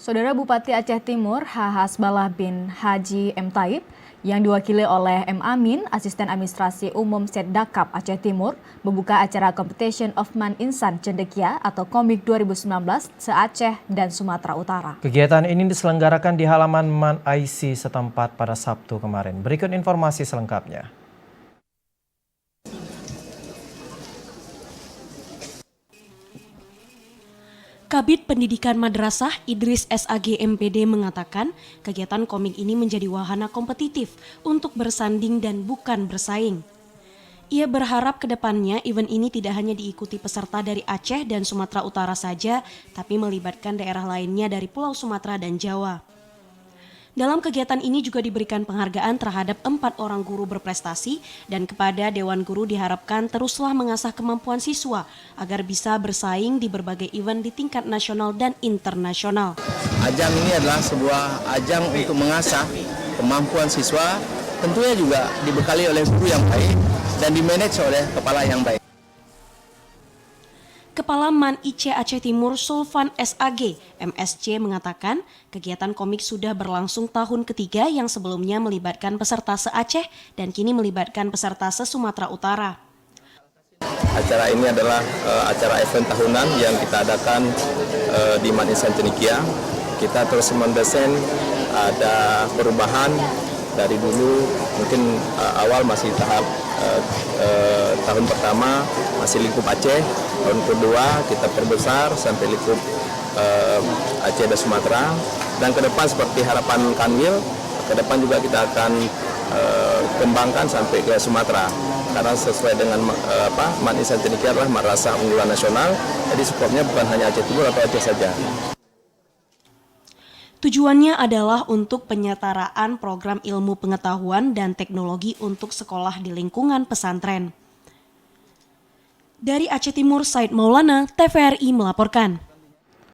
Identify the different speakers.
Speaker 1: Saudara Bupati Aceh Timur, Hasbalah bin Haji M. Taib, yang diwakili oleh M. Amin, Asisten Administrasi Umum Setdakap Aceh Timur, membuka acara Competition of Man Insan Cendekia atau Komik 2019 se-Aceh dan Sumatera Utara.
Speaker 2: Kegiatan ini diselenggarakan di halaman Man IC setempat pada Sabtu kemarin. Berikut informasi selengkapnya.
Speaker 3: Kabid Pendidikan Madrasah Idris SAG MPD mengatakan kegiatan komik ini menjadi wahana kompetitif untuk bersanding dan bukan bersaing. Ia berharap ke depannya event ini tidak hanya diikuti peserta dari Aceh dan Sumatera Utara saja, tapi melibatkan daerah lainnya dari Pulau Sumatera dan Jawa. Dalam kegiatan ini juga diberikan penghargaan terhadap 4 orang guru berprestasi dan kepada Dewan Guru diharapkan teruslah mengasah kemampuan siswa agar bisa bersaing di berbagai event di tingkat nasional dan internasional.
Speaker 4: Ajang ini adalah sebuah ajang untuk mengasah kemampuan siswa, tentunya juga dibekali oleh guru yang baik dan dimanage oleh kepala yang baik.
Speaker 3: Kepala Man IC Aceh Timur Sulfan SAG MSC mengatakan kegiatan komik sudah berlangsung tahun ketiga yang sebelumnya melibatkan peserta se-Aceh dan kini melibatkan peserta se-Sumatera Utara.
Speaker 4: Acara ini adalah acara event tahunan yang kita adakan di Man Insan Cendekia. Kita terus mendesain ada perubahan dari dulu, mungkin awal masih tahap tahun pertama masih lingkup Aceh, tahun kedua kita perbesar sampai lingkup Aceh dan Sumatera, dan ke depan seperti harapan Kanwil, ke depan juga kita akan kembangkan sampai ke Sumatera, karena sesuai dengan Man Insan Cendekia adalah madrasah unggulan nasional, jadi supportnya bukan hanya Aceh Timur atau Aceh saja.
Speaker 3: Tujuannya adalah untuk penyetaraan program ilmu pengetahuan dan teknologi untuk sekolah di lingkungan pesantren. Dari Aceh Timur, Said Maulana, TVRI melaporkan.